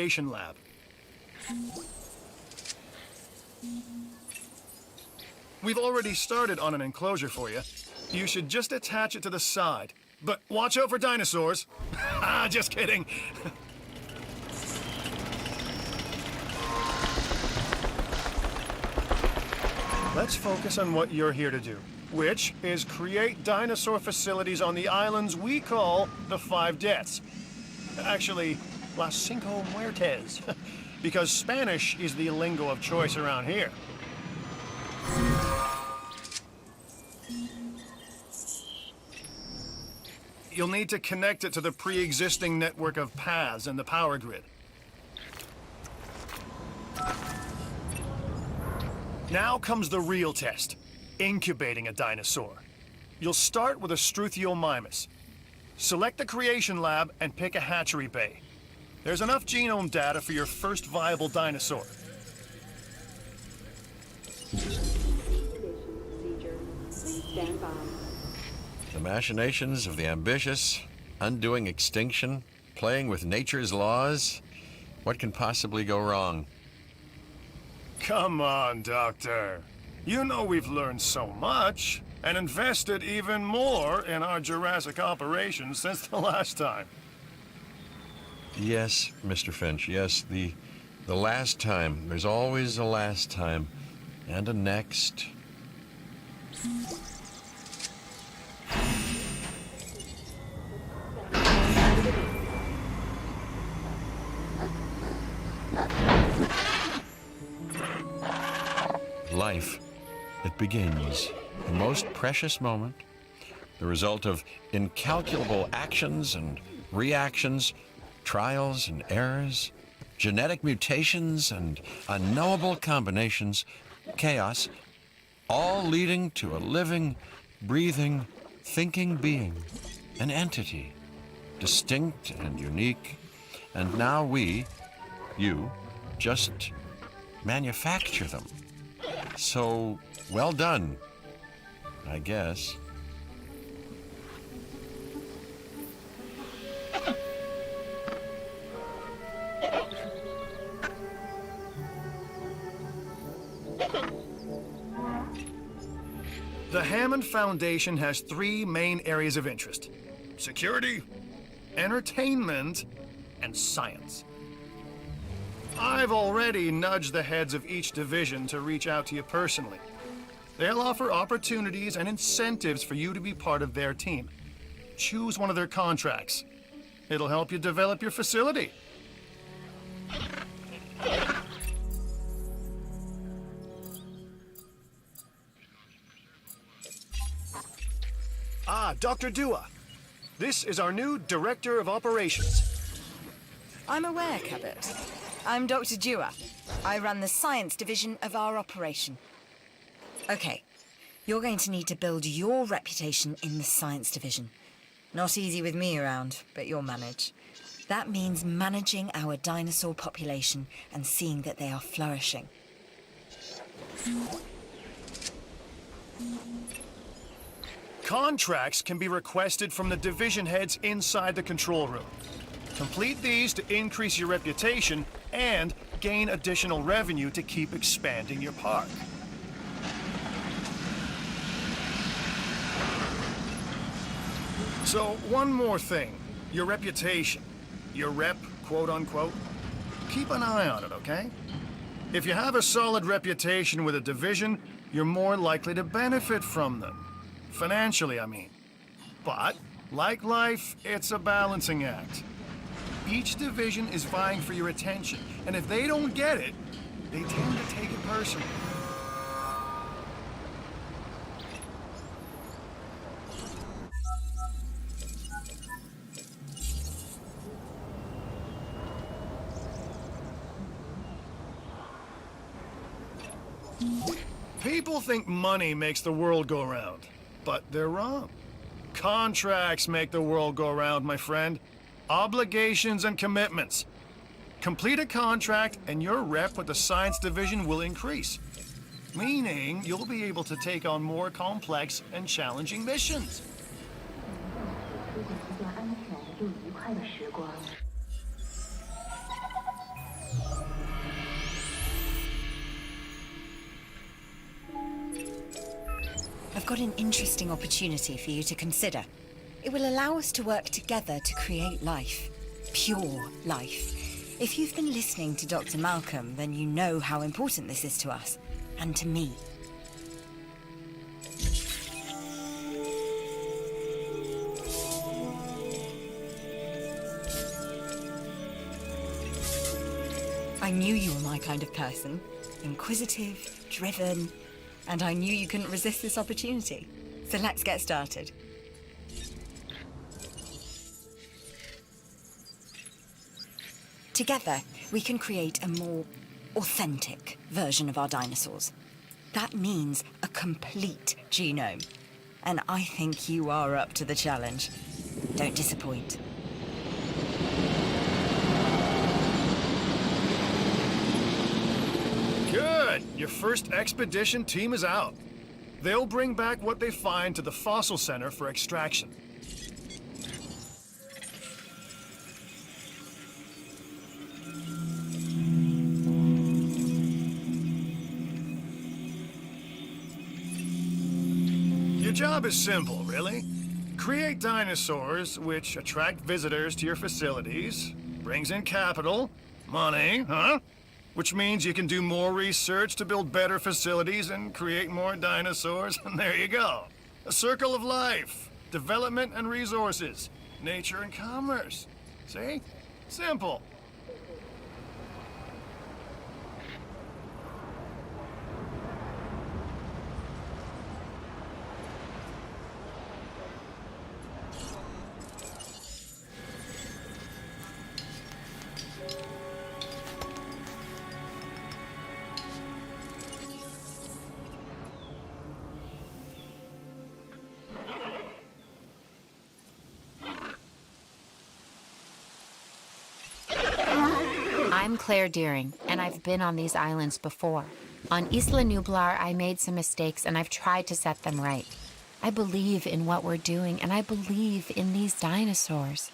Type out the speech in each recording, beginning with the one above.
creation lab. We've already started on an enclosure for you. You should just attach it to the side. But watch out for dinosaurs. Just kidding. Let's focus on what you're here to do, which is create dinosaur facilities on the islands we call the Five Deaths. Actually, Las Cinco Muertes, because Spanish is the lingo of choice around here. You'll need to connect it to the pre-existing network of paths and the power grid. Now comes the real test, incubating a dinosaur. You'll start with a Struthiomimus. Select the creation lab and pick a hatchery bay. There's enough genome data for your first viable dinosaur. The machinations of the ambitious, undoing extinction, playing with nature's laws. What can possibly go wrong? Come on, Doctor. You know we've learned so much, and invested even more in our Jurassic operations since the last time. Yes, Mr. Finch, yes, the last time. There's always a last time, and a next. Life, it begins, the most precious moment, the result of incalculable actions and reactions, trials and errors, genetic mutations and unknowable combinations, chaos, all leading to a living, breathing, thinking being, an entity, distinct and unique, and now we, you, just manufacture them. So, well done, I guess. The Hammond Foundation has three main areas of interest: security, entertainment, and science. I've already nudged the heads of each division to reach out to you personally. They'll offer opportunities and incentives for you to be part of their team. Choose one of their contracts. It'll help you develop your facility. Dr. Dua. This is our new Director of Operations. I'm aware, Cabot. I'm Dr. Dua. I run the science division of our operation. Okay, you're going to need to build your reputation in the science division. Not easy with me around, but you'll manage. That means managing our dinosaur population and seeing that they are flourishing. Contracts can be requested from the division heads inside the control room. Complete these to increase your reputation and gain additional revenue to keep expanding your park. So, one more thing. Your reputation. Your rep, quote unquote. Keep an eye on it, okay? If you have a solid reputation with a division, you're more likely to benefit from them. Financially, I mean. But, like life, it's a balancing act. Each division is vying for your attention, and if they don't get it, they tend to take it personally. People think money makes the world go round, but they're wrong. Contracts make the world go round, my friend. Obligations and commitments. Complete a contract and your rep with the science division will increase, meaning you'll be able to take on more complex and challenging missions. got an interesting opportunity for you to consider. It will allow us to work together to create life. Pure life. If you've been listening to Dr. Malcolm, then you know how important this is to us, and to me. I knew you were my kind of person. Inquisitive, driven, and I knew you couldn't resist this opportunity. So let's get started. Together, we can create a more authentic version of our dinosaurs. That means a complete genome. And I think you are up to the challenge. Don't disappoint. Good! Your first expedition team is out. They'll bring back what they find to the fossil center for extraction. Your job is simple, really. Create dinosaurs which attract visitors to your facilities, brings in capital, money, huh? Which means you can do more research to build better facilities and create more dinosaurs, and there you go. A circle of life, development and resources, nature and commerce. See? Simple. I'm Claire Deering, and I've been on these islands before. On Isla Nublar, I made some mistakes, and I've tried to set them right. I believe in what we're doing, and I believe in these dinosaurs.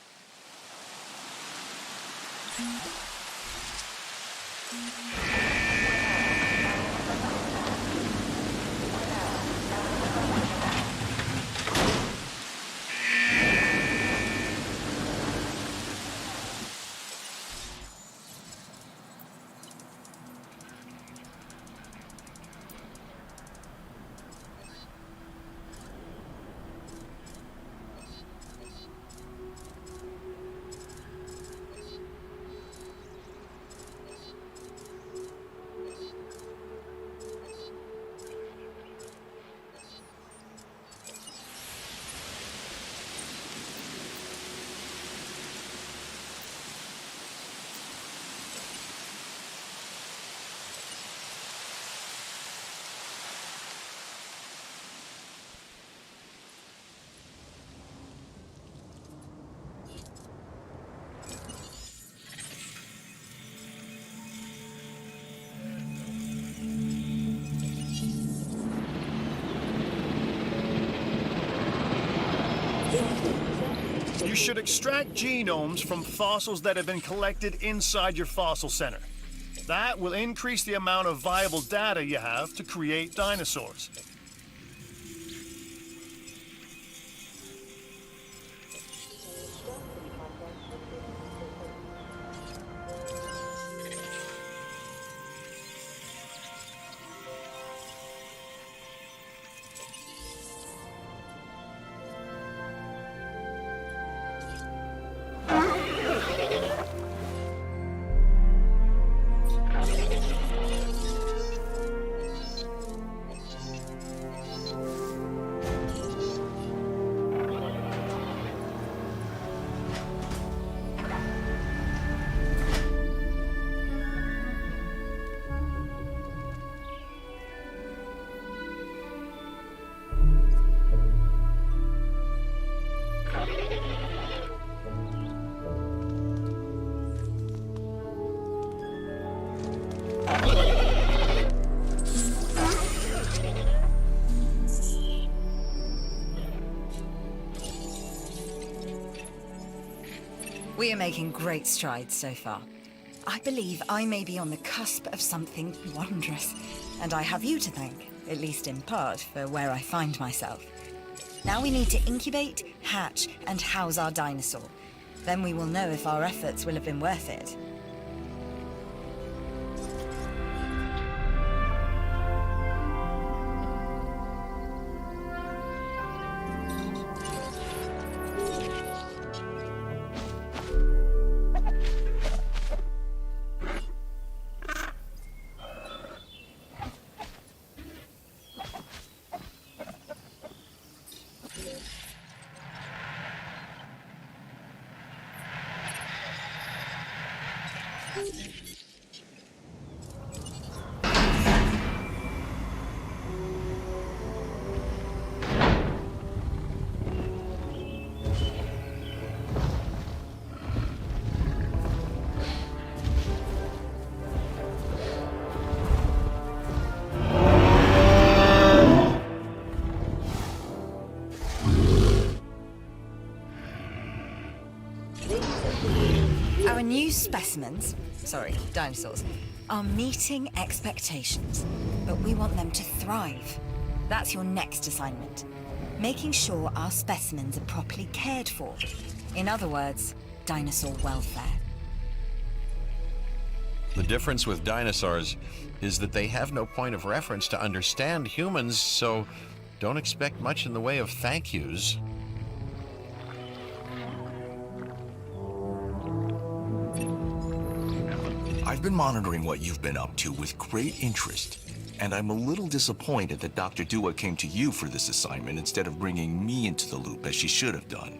You should extract genomes from fossils that have been collected inside your fossil center. That will increase the amount of viable data you have to create dinosaurs. We are making great strides so far. I believe I may be on the cusp of something wondrous, and I have you to thank, at least in part, for where I find myself. Now we need to incubate, hatch, and house our dinosaur. Then we will know if our efforts will have been worth it. Our new specimens, dinosaurs, are meeting expectations, but we want them to thrive. That's your next assignment. Making sure our specimens are properly cared for. In other words, dinosaur welfare. The difference with dinosaurs is that they have no point of reference to understand humans, so don't expect much in the way of thank yous. I've been monitoring what you've been up to with great interest, and I'm a little disappointed that Dr. Dua came to you for this assignment instead of bringing me into the loop as she should have done.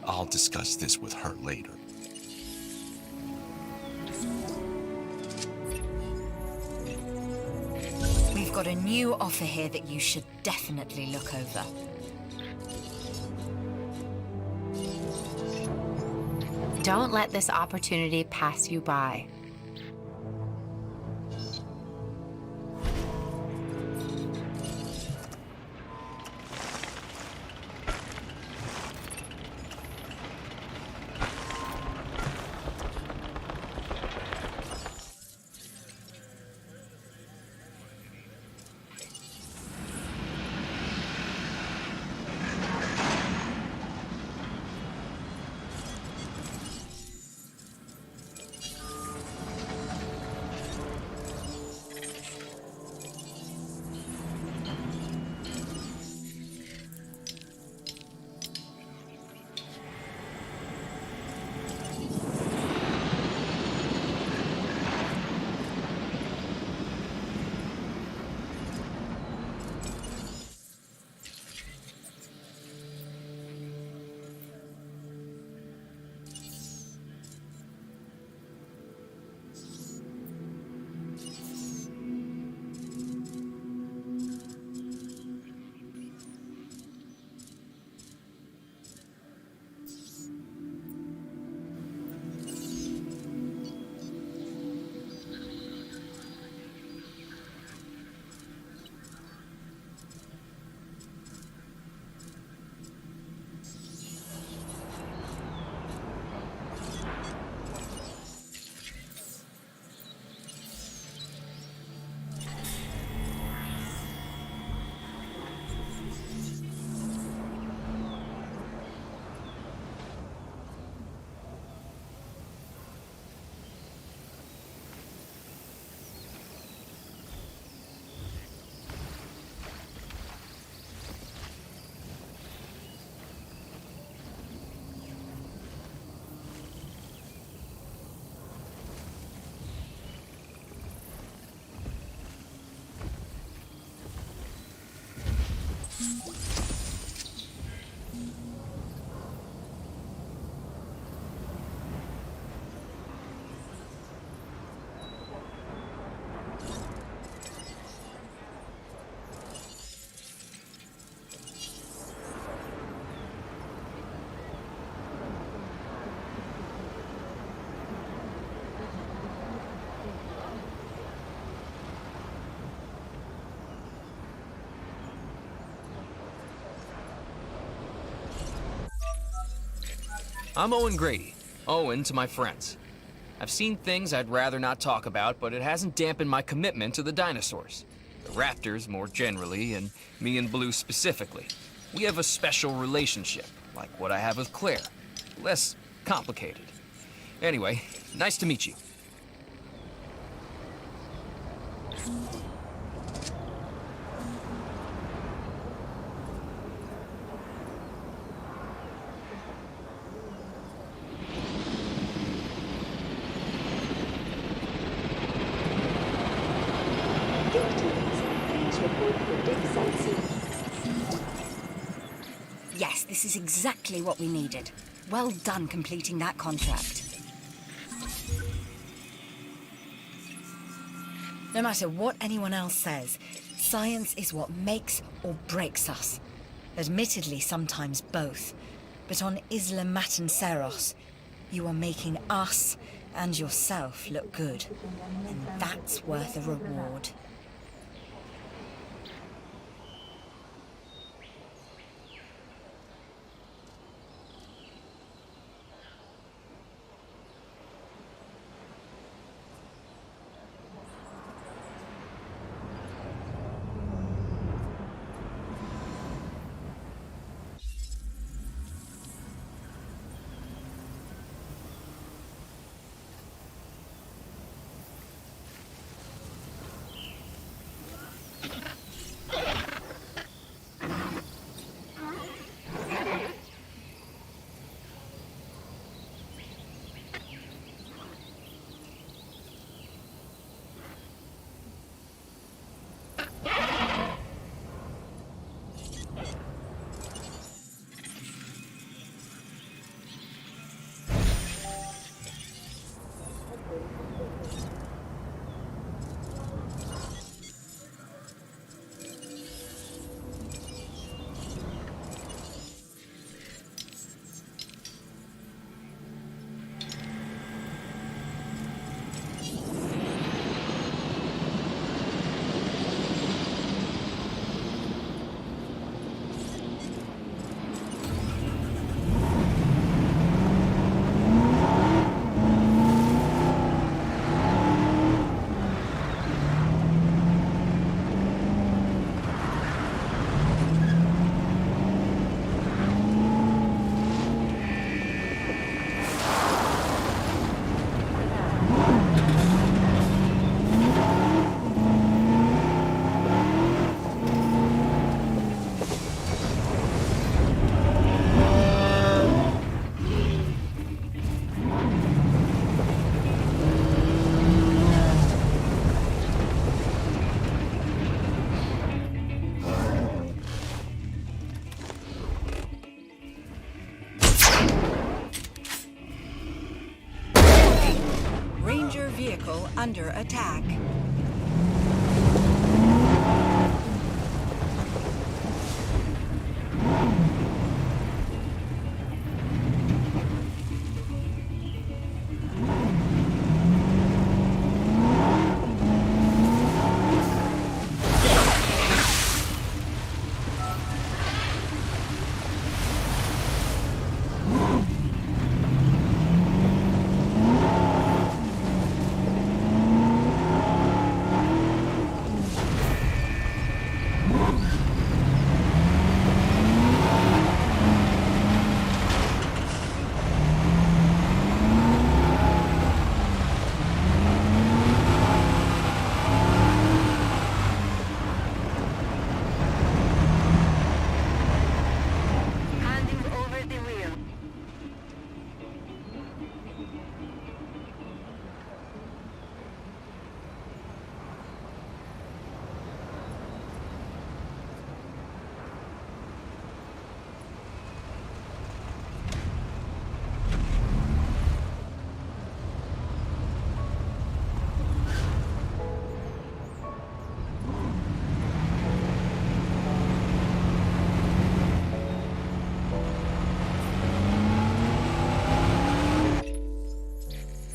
I'll discuss this with her later. We've got a new offer here that you should definitely look over. Don't let this opportunity pass you by. I'm Owen Grady. Owen to my friends. I've seen things I'd rather not talk about, but it hasn't dampened my commitment to the dinosaurs. The raptors more generally, and me and Blue specifically. We have a special relationship, like what I have with Claire. Less complicated. Anyway, nice to meet you. Yes, this is exactly what we needed. Well done completing that contract. No matter what anyone else says, science is what makes or breaks us. Admittedly, sometimes both. But on Isla Matanceros, you are making us and yourself look good. And that's worth a reward. Vehicle under attack.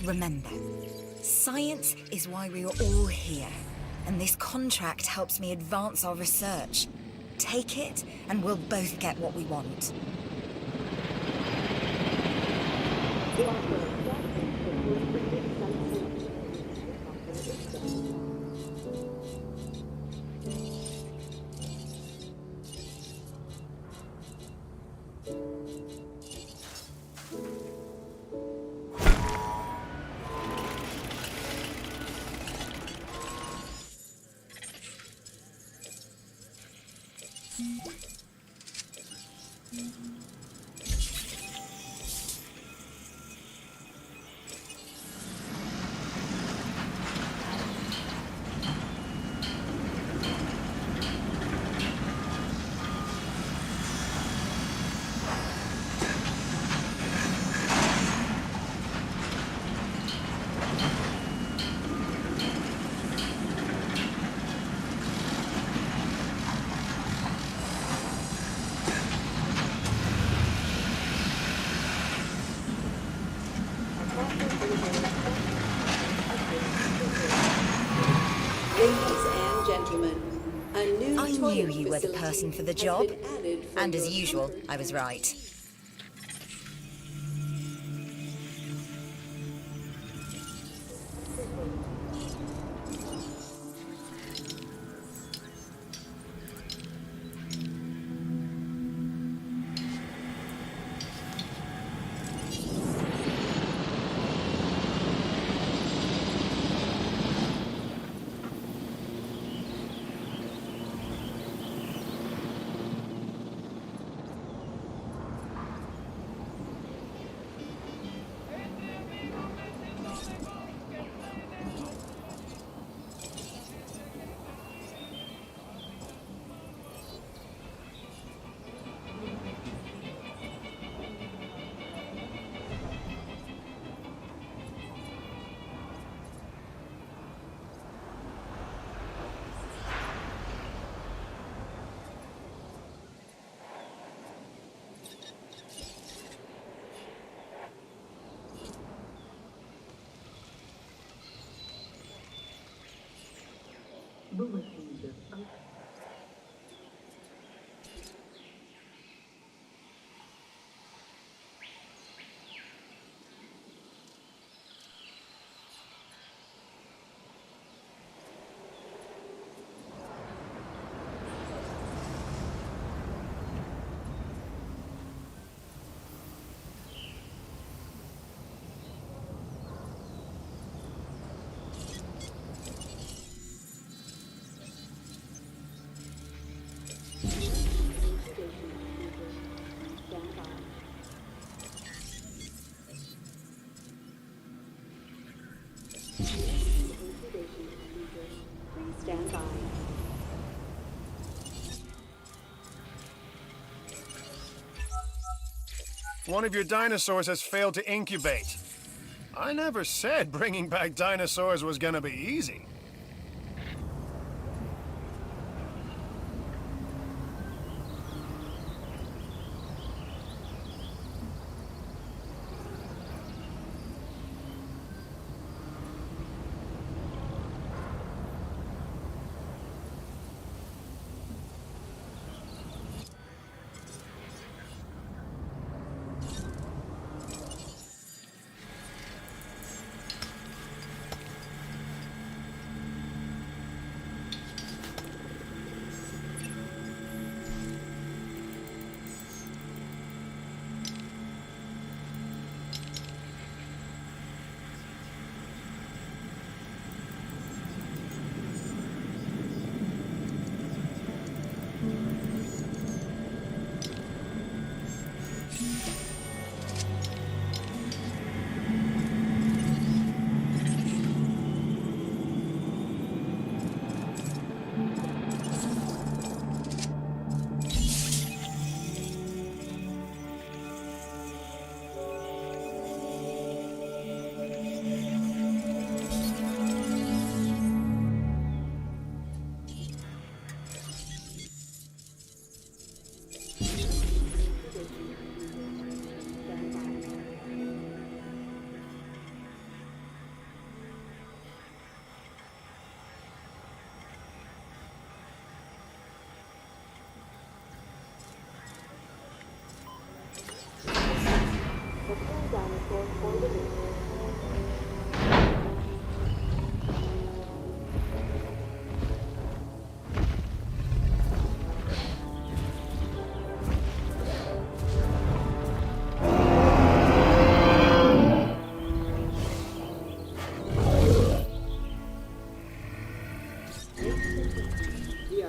Remember, science is why we are all here, and this contract helps me advance our research. Take it, and we'll both get what we want. The operator Ladies and gentlemen, a new I knew toilet you were the facility person for the has job. been added for And your as usual, comfort. I was right. Stand by. One of your dinosaurs has failed to incubate. I never said bringing back dinosaurs was gonna be easy.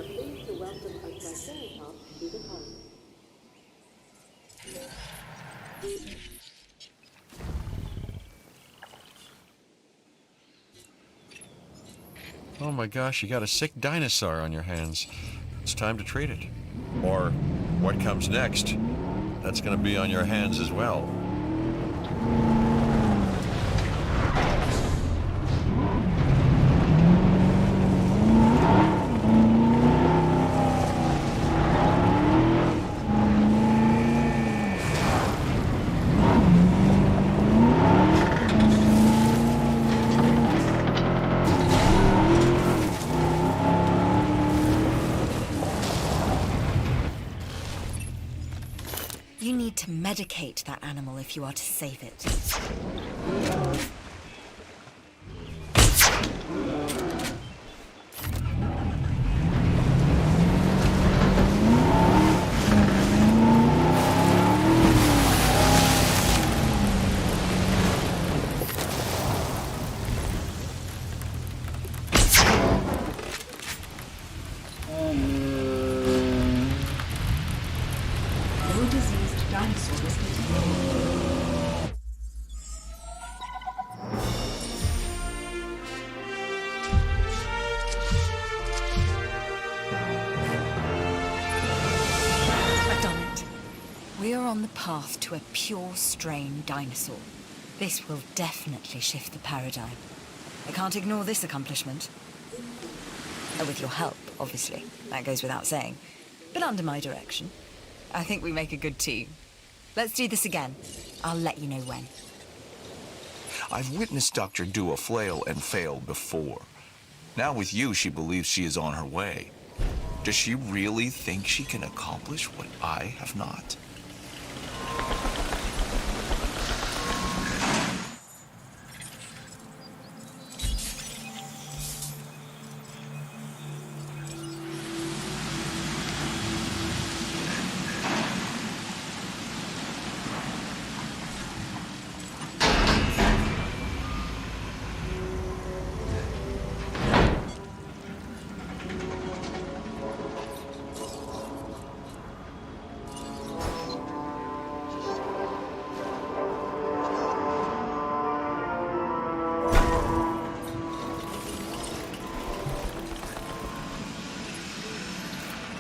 are pleased to welcome a Triceratops to the park. Oh my gosh, you got a sick dinosaur on your hands. It's time to treat it. Or what comes next, that's going to be on your hands as well. You need to medicate that animal if you are to save it. No diseased dinosaurs detected. I've done it. We are on the path to a pure strain dinosaur. This will definitely shift the paradigm. I can't ignore this accomplishment. With your help, obviously. That goes without saying. But under my direction. I think we make a good team. Let's do this again. I'll let you know when. I've witnessed Dr. Dua flail and fail before. Now with you, she believes she is on her way. Does she really think she can accomplish what I have not?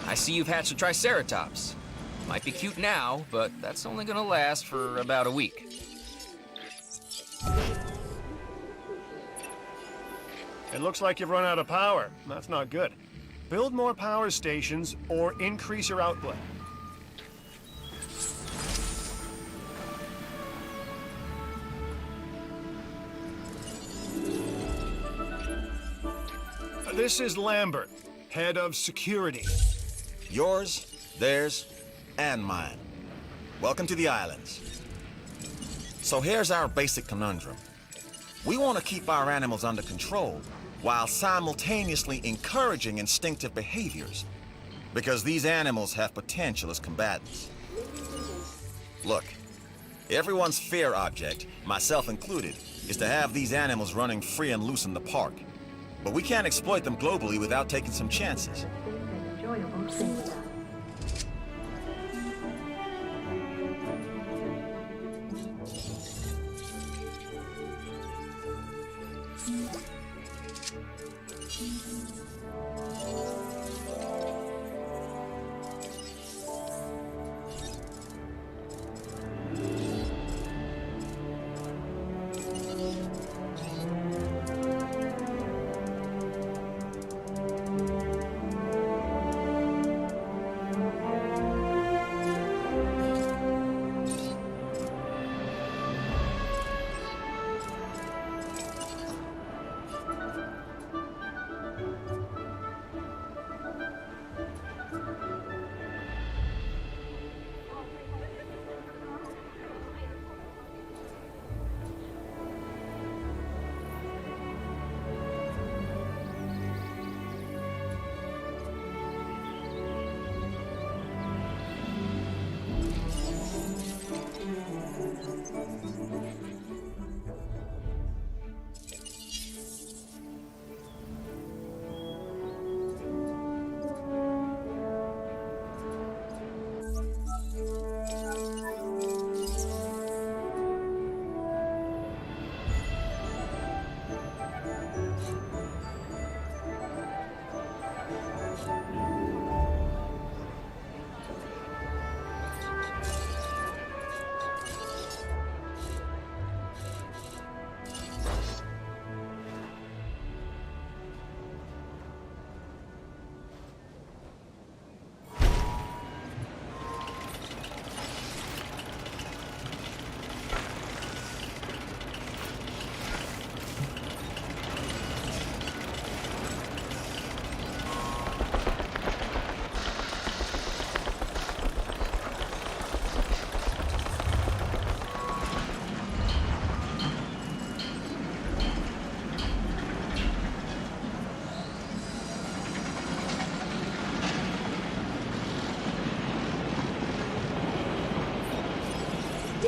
I see you've hatched a Triceratops. Might be cute now, but that's only gonna last for about a week. It looks like you've run out of power. That's not good. Build more power stations or increase your output. This is Lambert, head of security. Yours, theirs, and mine. Welcome to the islands. So here's our basic conundrum. We want to keep our animals under control while simultaneously encouraging instinctive behaviors, because these animals have potential as combatants. Look, everyone's fear object, myself included, is to have these animals running free and loose in the park. But we can't exploit them globally without taking some chances. Enjoyable save time.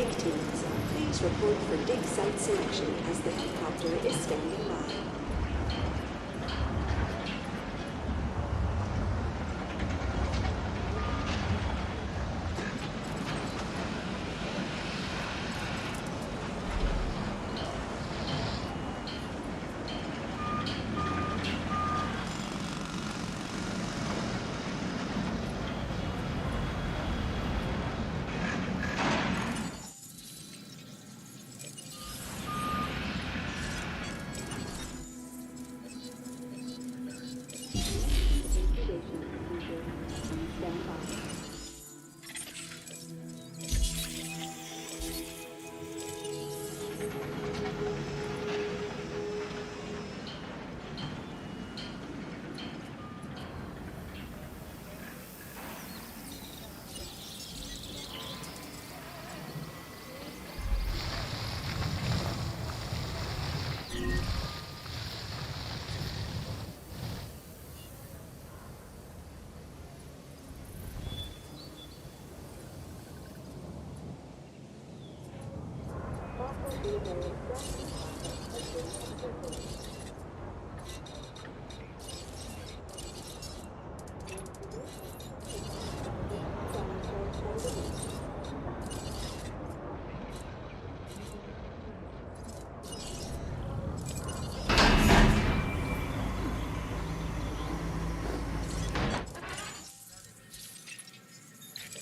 dig teams, please report for dig site selection as the helicopter is standing by.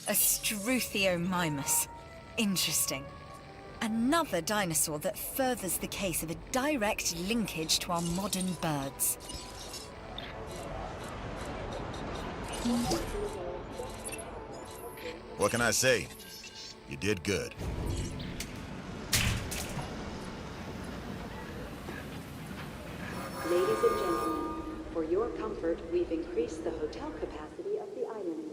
A Struthiomimus. Interesting. Another dinosaur that furthers the case of a direct linkage to our modern birds. What can I say? You did good. Ladies and gentlemen, for your comfort, we've increased the hotel capacity of the island.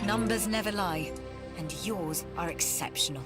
Numbers never lie, and yours are exceptional.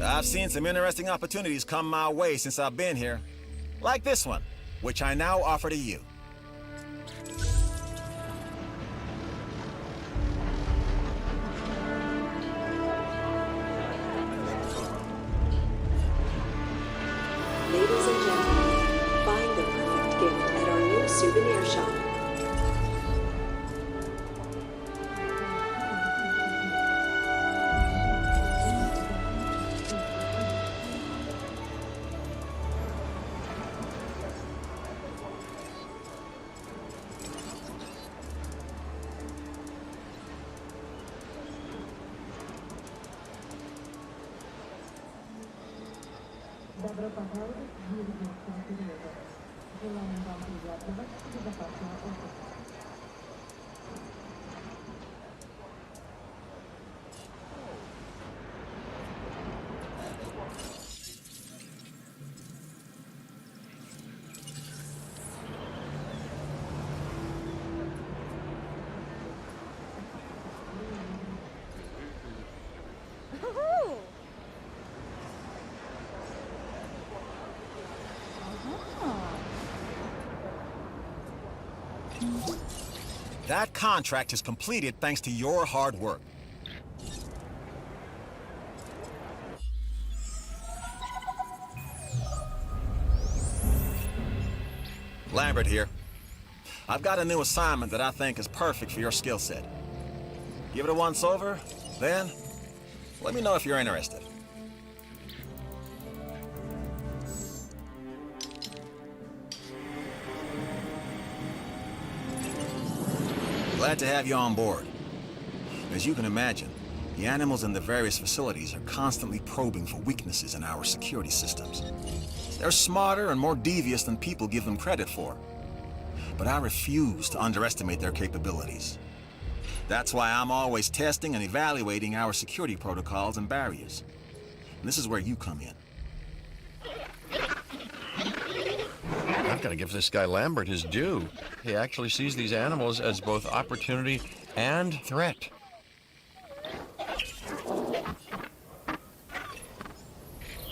I've seen some interesting opportunities come my way since I've been here. Like this one, which I now offer to you. Ladies and gentlemen, find the perfect gift at our new souvenir shop. Добро пожаловать в юридическую периода. Желаем вам приятного и безопасного отдыха. That contract is completed thanks to your hard work. Lambert here. I've got a new assignment that I think is perfect for your skill set. Give it a once over, then let me know if you're interested. Glad to have you on board. As you can imagine, the animals in the various facilities are constantly probing for weaknesses in our security systems. They're smarter and more devious than people give them credit for. But I refuse to underestimate their capabilities. That's why I'm always testing and evaluating our security protocols and barriers. And this is where you come in. I've got to give this guy Lambert his due. He actually sees these animals as both opportunity and threat.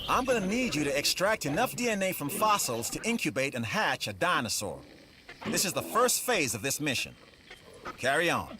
I'm gonna need you to extract enough DNA from fossils to incubate and hatch a dinosaur. This is the first phase of this mission. Carry on.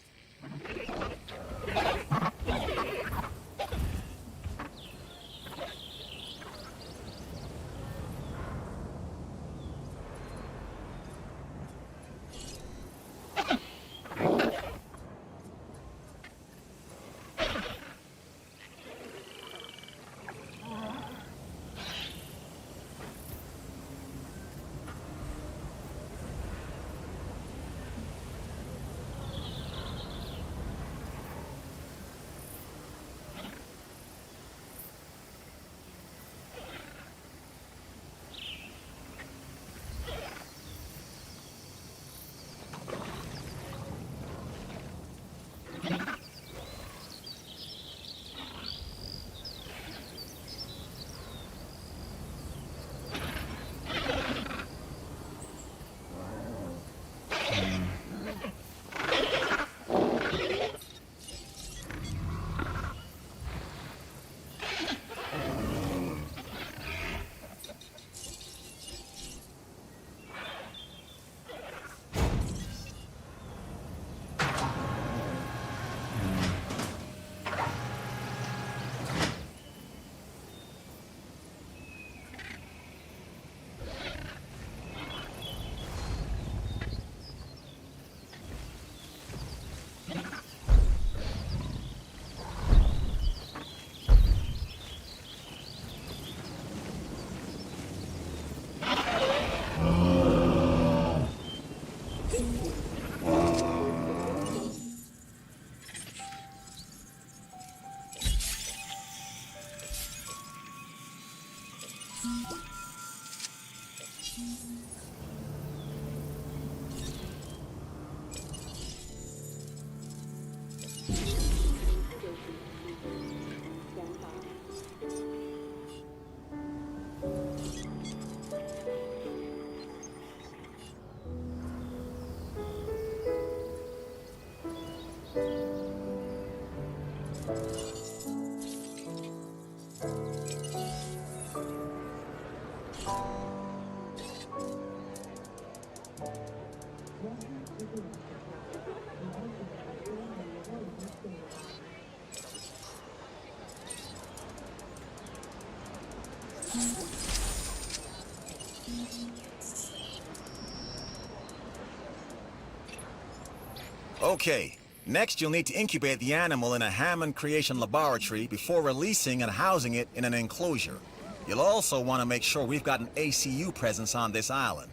Okay, next you'll need to incubate the animal in a Hammond creation laboratory before releasing and housing it in an enclosure. You'll also want to make sure we've got an ACU presence on this island.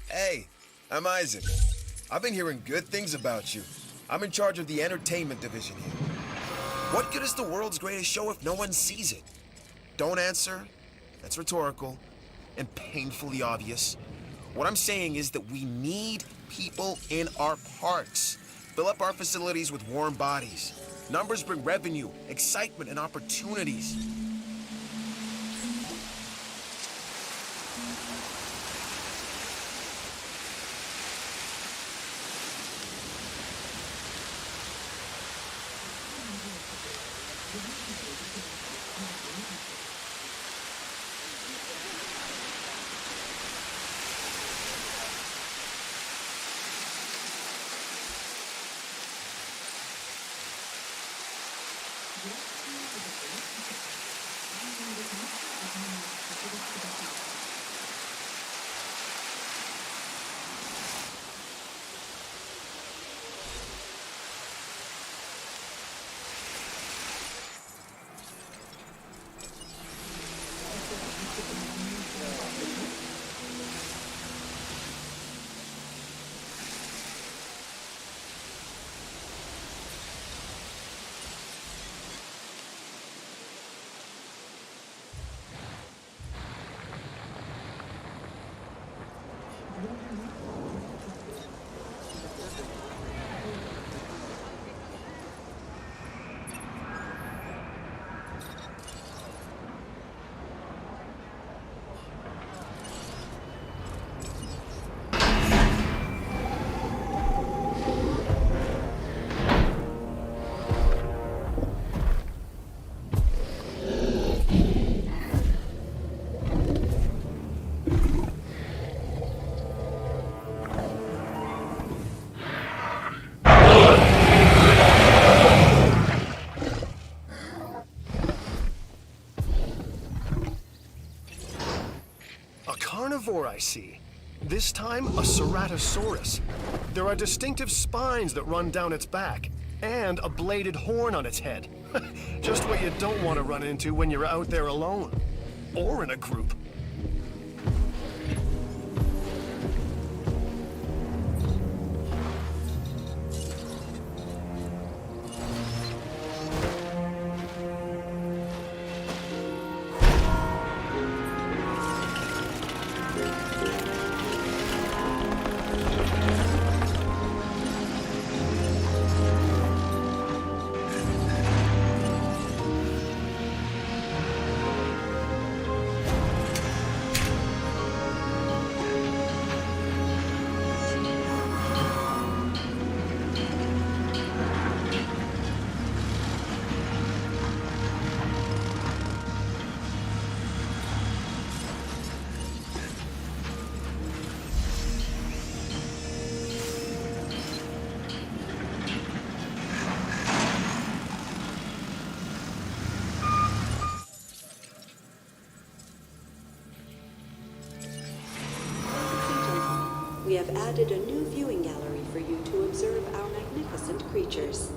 Hey, I'm Isaac. I've been hearing good things about you. I'm in charge of the entertainment division here. What good is the world's greatest show if no one sees it? Don't answer. That's rhetorical and painfully obvious. What I'm saying is that we need people in our parks. Fill up our facilities with warm bodies. Numbers bring revenue, excitement, and opportunities. Carnivore, I see. This time, a Ceratosaurus. There are distinctive spines that run down its back, and a bladed horn on its head. Just what you don't want to run into when you're out there alone. Or in a group. added a new viewing gallery for you to observe our magnificent creatures.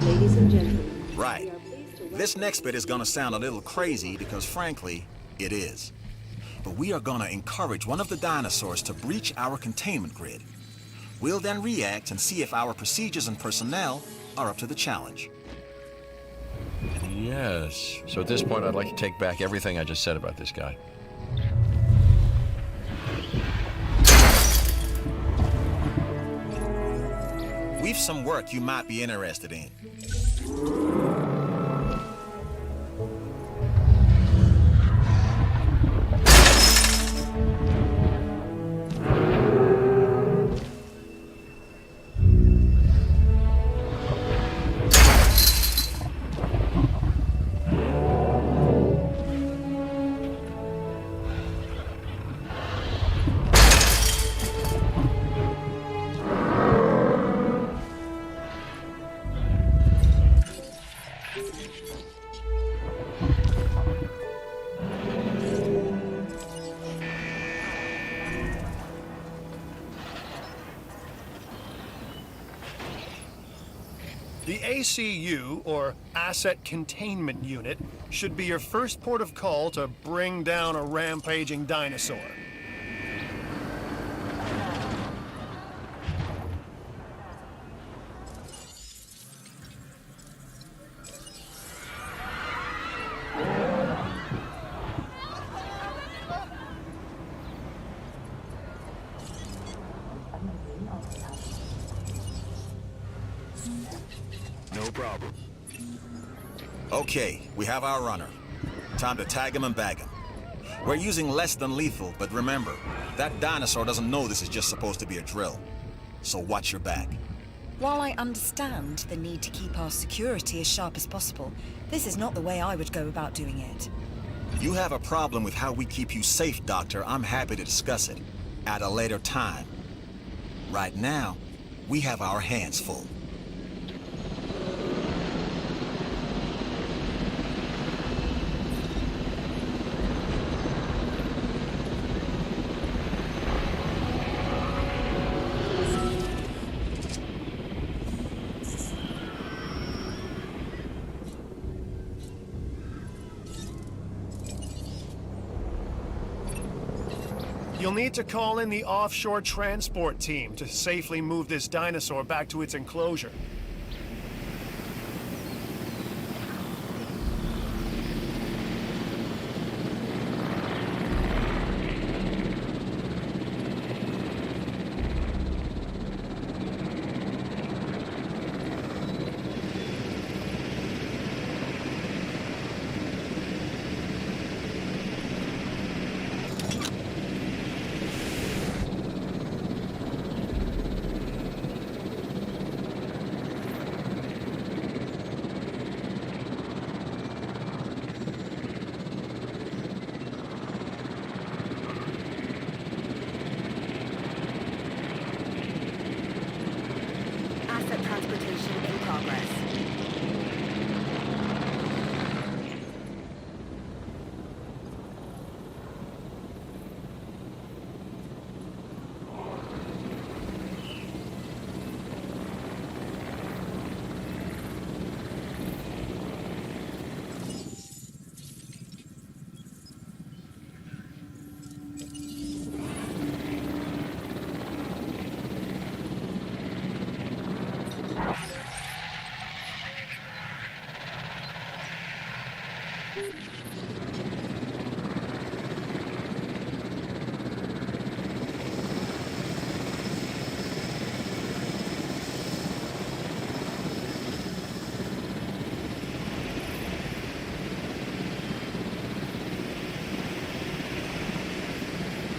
Ladies and gentlemen, Right. we are pleased to This next bit is gonna sound a little crazy because frankly, it is. But we are gonna encourage one of the dinosaurs to breach our containment grid. We'll then react and see if our procedures and personnel are up to the challenge. Yes. So at this point, I'd like to take back everything I just said about this guy. We've some work you might be interested in. The ACU, or Asset Containment Unit, should be your first port of call to bring down a rampaging dinosaur. No problem. Okay, we have our runner. Time to tag him and bag him. We're using less than lethal, but remember, that dinosaur doesn't know this is just supposed to be a drill. So watch your back. While I understand the need to keep our security as sharp as possible, this is not the way I would go about doing it. You have a problem with how we keep you safe, Doctor. I'm happy to discuss it at a later time. Right now, we have our hands full. You'll need to call in the offshore transport team to safely move this dinosaur back to its enclosure. Asset transportation in progress.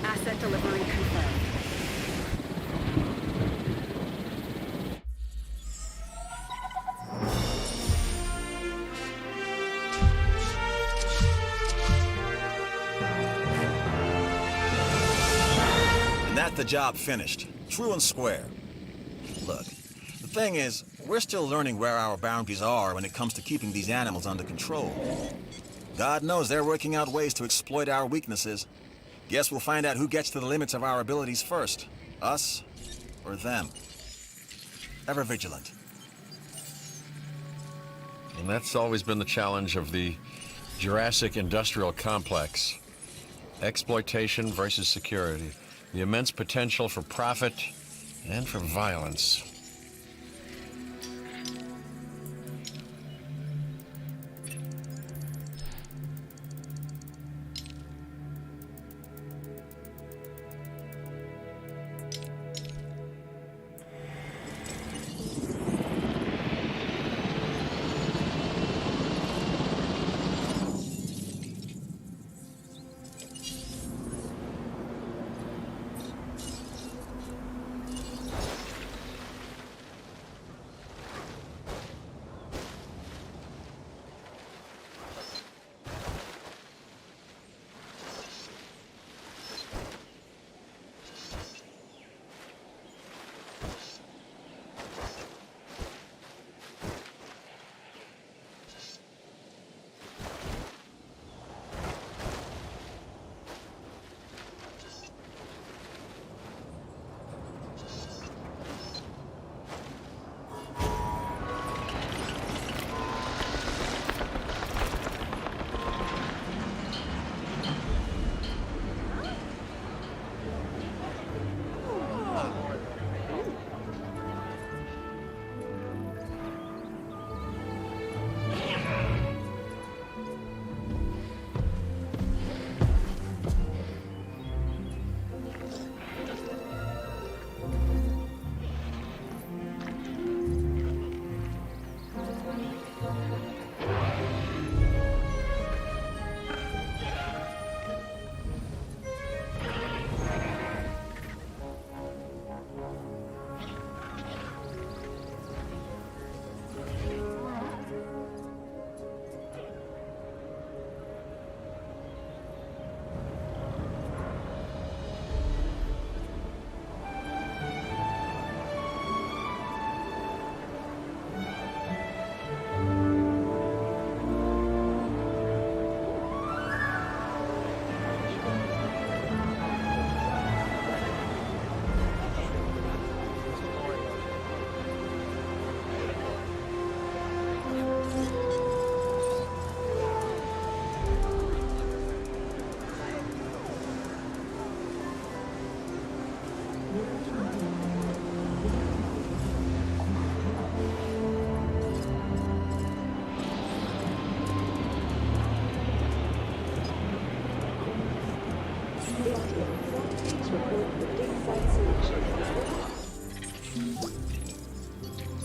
Asset delivery confirmed. And that's the job finished. True and square. Look, the thing is, we're still learning where our boundaries are when it comes to keeping these animals under control. God knows they're working out ways to exploit our weaknesses. Guess we'll find out who gets to the limits of our abilities first. Us or them. Ever vigilant. And that's always been the challenge of the Jurassic industrial complex. Exploitation versus security. The immense potential for profit and for violence.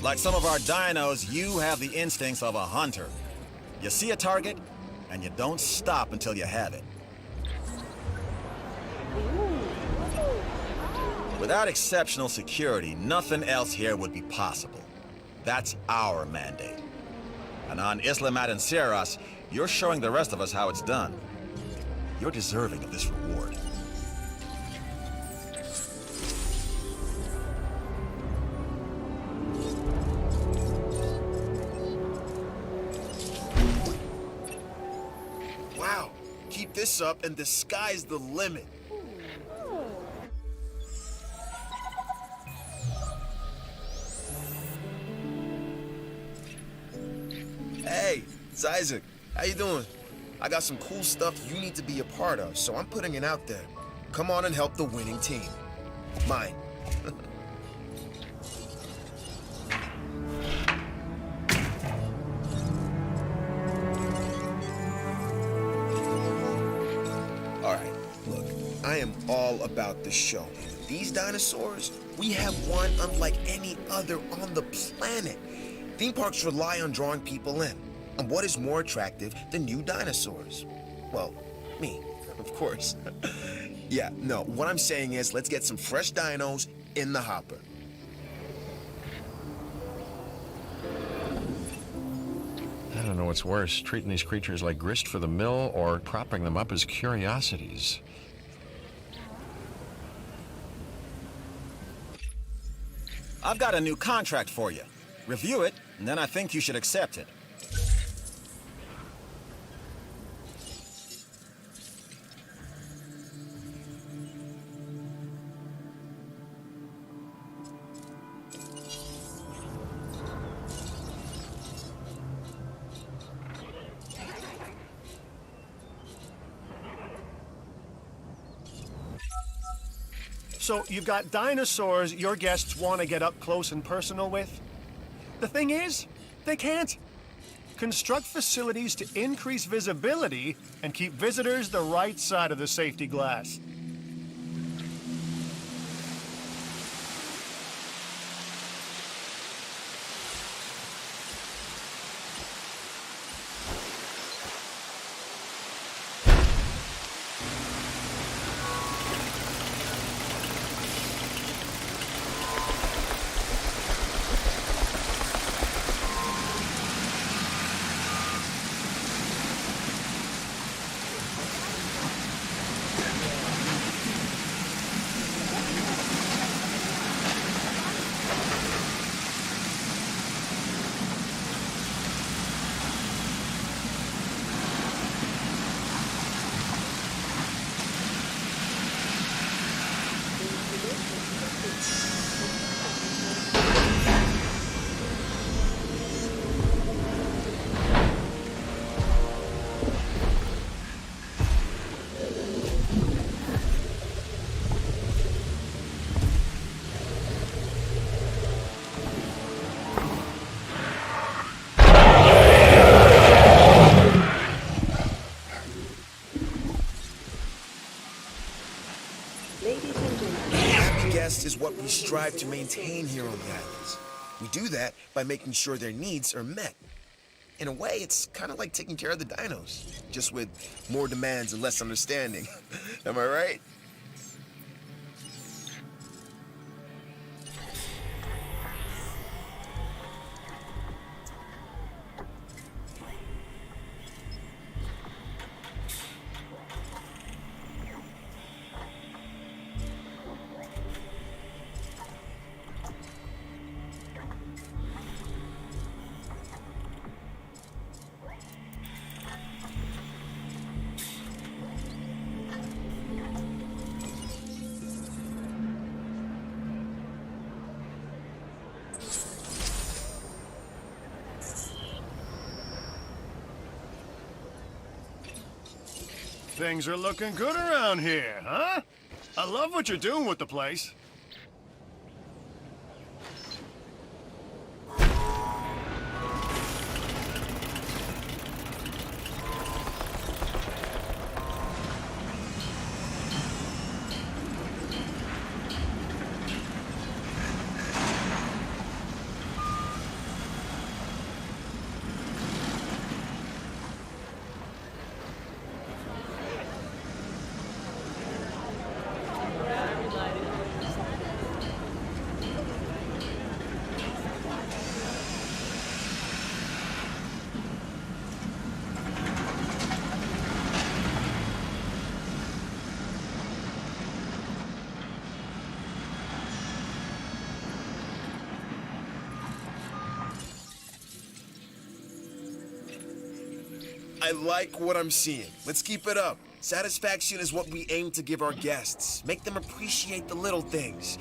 Like some of our dinos, you have the instincts of a hunter. You see a target, and you don't stop until you have it. Without exceptional security, nothing else here would be possible. That's our mandate. And on Isla Matanceros, you're showing the rest of us how it's done. You're deserving of this reward. Wow. Keep this up and the sky's the limit. Hey, it's Isaac. How you doing? I got some cool stuff you need to be a part of, so I'm putting it out there. Come on and help the winning team. Mine. All right, look, I am all about the show. And with these dinosaurs, we have one unlike any other on the planet. Theme parks rely on drawing people in. And what is more attractive than new dinosaurs? Well, me, of course. Yeah, no, what I'm saying is let's get some fresh dinos in the hopper. I don't know what's worse, treating these creatures like grist for the mill or propping them up as curiosities. I've got a new contract for you. Review it, and then I think you should accept it. So you've got dinosaurs your guests want to get up close and personal with? The thing is, they can't. Construct facilities to increase visibility and keep visitors the right side of the safety glass. Is what we strive to maintain here on the islands. We do that by making sure their needs are met. In a way, it's kind of like taking care of the dinos, just with more demands and less understanding. Am I right? Things are looking good around here, huh? I love what you're doing with the place. I like what I'm seeing. Let's keep it up. Satisfaction is what we aim to give our guests. Make them appreciate the little things.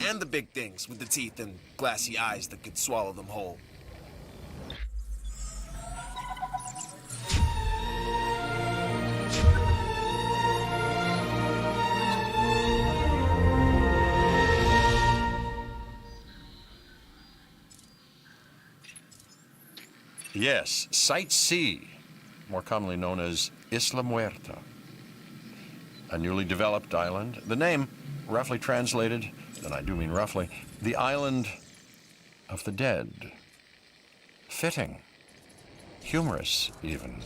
And the big things with the teeth and glassy eyes that could swallow them whole. Yes, Site C, more commonly known as Isla Muerta, a newly developed island. The name, roughly translated, and I do mean roughly, the island of the dead. Fitting, humorous even.